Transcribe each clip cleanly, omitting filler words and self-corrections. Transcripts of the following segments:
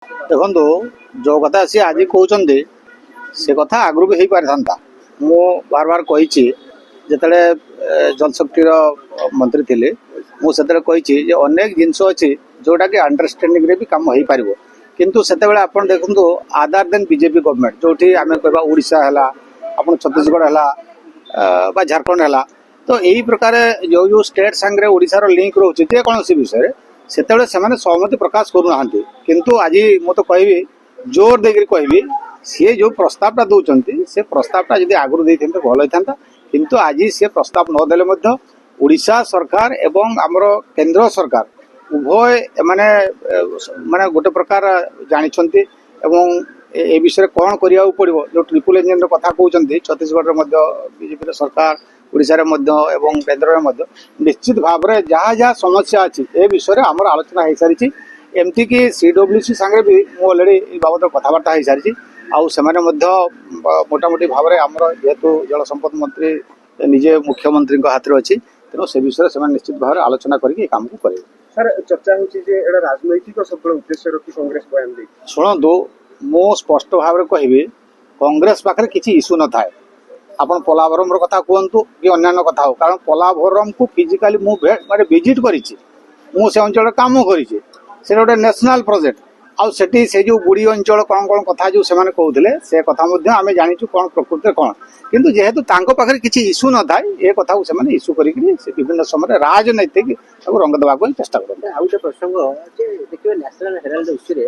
ଦେଖନ୍ତୁ ଯୋଉ କଥା ସେ ଆଜି କହୁଛନ୍ତି ସେ କଥା ଆଗରୁ ବି ହେଇପାରିଥାନ୍ତା। ମୁଁ ବାର ବାର କହିଛି ଯେତେବେଳେ ଜଳଶକ୍ତିର ମନ୍ତ୍ରୀ ଥିଲେ ମୁଁ ସେତେବେଳେ କହିଛି ଯେ ଅନେକ ଜିନିଷ ଅଛି ଯୋଉଟାକି ଅଣ୍ଡରଷ୍ଟାଣ୍ଡିଂରେ ବି କାମ ହେଇପାରିବ। କିନ୍ତୁ ସେତେବେଳେ ଆପଣ ଦେଖନ୍ତୁ ଆଦାର ଦେନ୍ ବିଜେପି ଗଭର୍ଣ୍ଣମେଣ୍ଟ ଯୋଉଠି ଆମେ କହିବା ଓଡ଼ିଶା ହେଲା ଆପଣ ଛତିଶଗଡ଼ ହେଲା ବା ଝାଡ଼ଖଣ୍ଡ ହେଲା ତ ଏଇ ପ୍ରକାର ଯୋଉ ଯୋଉ ଷ୍ଟେଟ୍ ସାଙ୍ଗରେ ଓଡ଼ିଶାର ଲିଙ୍କ ରହୁଛି ଯେକୌଣସି ବିଷୟରେ ସେତେବେଳେ ସେମାନେ ସହମତି ପ୍ରକାଶ କରୁନାହାନ୍ତି। କିନ୍ତୁ ଆଜି ମୁଁ ତ କହିବି ଜୋର ଦେଇକରି କହିବି ସିଏ ଯୋଉ ପ୍ରସ୍ତାବଟା ଦଉଛନ୍ତି ସେ ପ୍ରସ୍ତାବଟା ଯଦି ଆଗରୁ ଦେଇଥାନ୍ତେ ଭଲ ହେଇଥାନ୍ତା। କିନ୍ତୁ ଆଜି ସେ ପ୍ରସ୍ତାବ ନଦେଲେ ମଧ୍ୟ ଓଡ଼ିଶା ସରକାର ଏବଂ ଆମର କେନ୍ଦ୍ର ସରକାର ଉଭୟ ମାନେ ମାନେ ଗୋଟେ ପ୍ରକାର ଜାଣିଛନ୍ତି ଏବଂ ଏ ବିଷୟରେ କ'ଣ କରିବାକୁ ପଡ଼ିବ ଯୋଉ ଟ୍ରିପୁଲ ଇଞ୍ଜିନର କଥା କହୁଛନ୍ତି ଛତିଶଗଡ଼ରେ ମଧ୍ୟ ବିଜେପିର ସରକାର ଓଡ଼ିଶାରେ ମଧ୍ୟ ଏବଂ କେନ୍ଦ୍ରରେ ମଧ୍ୟ ନିଶ୍ଚିତ ଭାବରେ ଯାହା ଯାହା ସମସ୍ୟା ଅଛି ଏ ବିଷୟରେ ଆମର ଆଲୋଚନା ହେଇସାରିଛି। ଏମିତିକି ସିଡବ୍ଲ୍ୟୁସି ସାଙ୍ଗରେ ବି ମୁଁ ଅଲରେଡ଼ି ଏ ବାବଦରେ କଥାବାର୍ତ୍ତା ହେଇସାରିଛି। ଆଉ ସେମାନେ ମଧ୍ୟ ମୋଟାମୋଟି ଭାବରେ ଆମର ଯେହେତୁ ଜଳସମ୍ପଦ ମନ୍ତ୍ରୀ ନିଜେ ମୁଖ୍ୟମନ୍ତ୍ରୀଙ୍କ ହାତରେ ଅଛି ତେଣୁ ସେ ବିଷୟରେ ସେମାନେ ନିଶ୍ଚିତ ଭାବରେ ଆଲୋଚନା କରିକି ଏ କାମକୁ କରିବେ। ସାର୍ ଚର୍ଚ୍ଚା ହେଉଛି ଯେ ଏଇଟା ରାଜନୈତିକ ସବୁବେଳେ ଉଦ୍ଦେଶ୍ୟ ରଖି କଂଗ୍ରେସ ବୟାନ ଦେଇଛି। ଶୁଣନ୍ତୁ ମୁଁ ସ୍ପଷ୍ଟ ଭାବରେ କହିବି କଂଗ୍ରେସ ପାଖରେ କିଛି ଇସ୍ୟୁ ନଥାଏ। ଆପଣ ପୋଲାଭରମର କଥା କୁହନ୍ତୁ କି ଅନ୍ୟାନ୍ୟ କଥା ହଉ କାରଣ ପୋଲାଭରମକୁ ଫିଜିକାଲି ମୁଁ ମାନେ ଭିଜିଟ୍ କରିଛି। ମୁଁ ସେ ଅଞ୍ଚଳରେ କାମ କରିଛି। ସେଟା ଗୋଟେ ନ୍ୟାସନାଲ ପ୍ରୋଜେକ୍ଟ ଆଉ ସେଠି ସେ ଯୋଉ ବୁଢ଼ୀ ଅଞ୍ଚଳ କ'ଣ କ'ଣ କଥା ଯୋଉ ସେମାନେ କହୁଥିଲେ ସେ କଥା ମଧ୍ୟ ଆମେ ଜାଣିଛୁ କ'ଣ ପ୍ରକୃତିରେ କ'ଣ। କିନ୍ତୁ ଯେହେତୁ ତାଙ୍କ ପାଖରେ କିଛି ଇସ୍ୟୁ ନଥାଏ ଏ କଥାକୁ ସେମାନେ ଇସ୍ୟୁ କରିକି ସେ ବିଭିନ୍ନ ସମୟରେ ରାଜନୈତିକ ତାକୁ ରଙ୍ଗ ଦେବାକୁ ଚେଷ୍ଟା କରନ୍ତି। ଆଉ ଗୋଟେ ପ୍ରସଙ୍ଗ ଯେ ଦେଖିବେ ନ୍ୟାସନାଲ ହେରାଲ୍ଡ ଇସ୍ୟୁରେ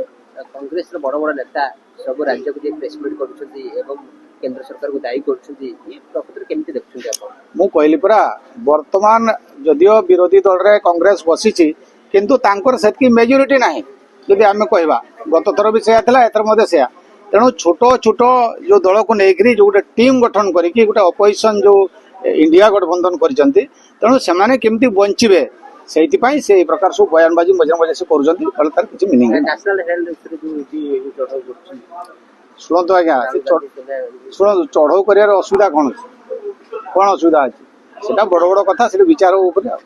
କଂଗ୍ରେସର ବଡ଼ ବଡ଼ ନେତା ସବୁ ରାଜ୍ୟକୁ ଯାଇ ପ୍ରେସମିଟ୍ କରୁଛନ୍ତି ଏବଂ କେନ୍ଦ୍ର ସରକାରକୁ ଦାୟୀ କରୁଛନ୍ତି ଏ ପ୍ରକୃତରେ କେମିତି ଦେଖୁଛନ୍ତି ଆପଣ? ମୁଁ କହିଲି ପରା ବର୍ତ୍ତମାନ ଯଦିଓ ବିରୋଧୀ ଦଳରେ କଂଗ୍ରେସ ବସିଛି କିନ୍ତୁ ତାଙ୍କର ସେତିକି ମେଜରିଟି ନାହିଁ। ଯଦି ଆମେ କହିବା ଗତ ଥର ବି ସେୟା ଥିଲା ଏଥର ମଧ୍ୟ ସେୟା। ତେଣୁ ଛୋଟ ଛୋଟ ଯୋଉ ଦଳକୁ ନେଇକରି ଯୋଉ ଗୋଟେ ଟିମ୍ ଗଠନ କରିକି ଗୋଟେ ଅପୋଜିସନ ଯୋଉ ଇଣ୍ଡିଆ ଗଠବନ୍ଧନ କରିଛନ୍ତି ତେଣୁ ସେମାନେ କେମିତି ବଞ୍ଚିବେ ସେଇଥିପାଇଁ ସେ এই ପ୍ରକାର ସବୁ ବୟାନବାଜି ମଝିରେ ମଝିରେ ସେ କରୁଛନ୍ତି ଫଳରେ ତାର କିଛି ମିନିଂ ନାହିଁ। ନ୍ୟାସନାଲ ହେରାଲ୍ଡ ଇସ୍ୟୁରେ ଯୋଉ ଚଢ଼ଉ କରୁଛନ୍ତି ଶୁଣନ୍ତୁ ଆଜ୍ଞା ଶୁଣନ୍ତୁ ଚଢ଼ଉ କରିବାର ଅସୁବିଧା କ'ଣ ଅଛି? କ'ଣ ଅସୁବିଧା ଅଛି? ସେଟା ବଡ଼ ବଡ଼ କଥା ସେଟା ବିଚାର ଉପରେ ଆଉ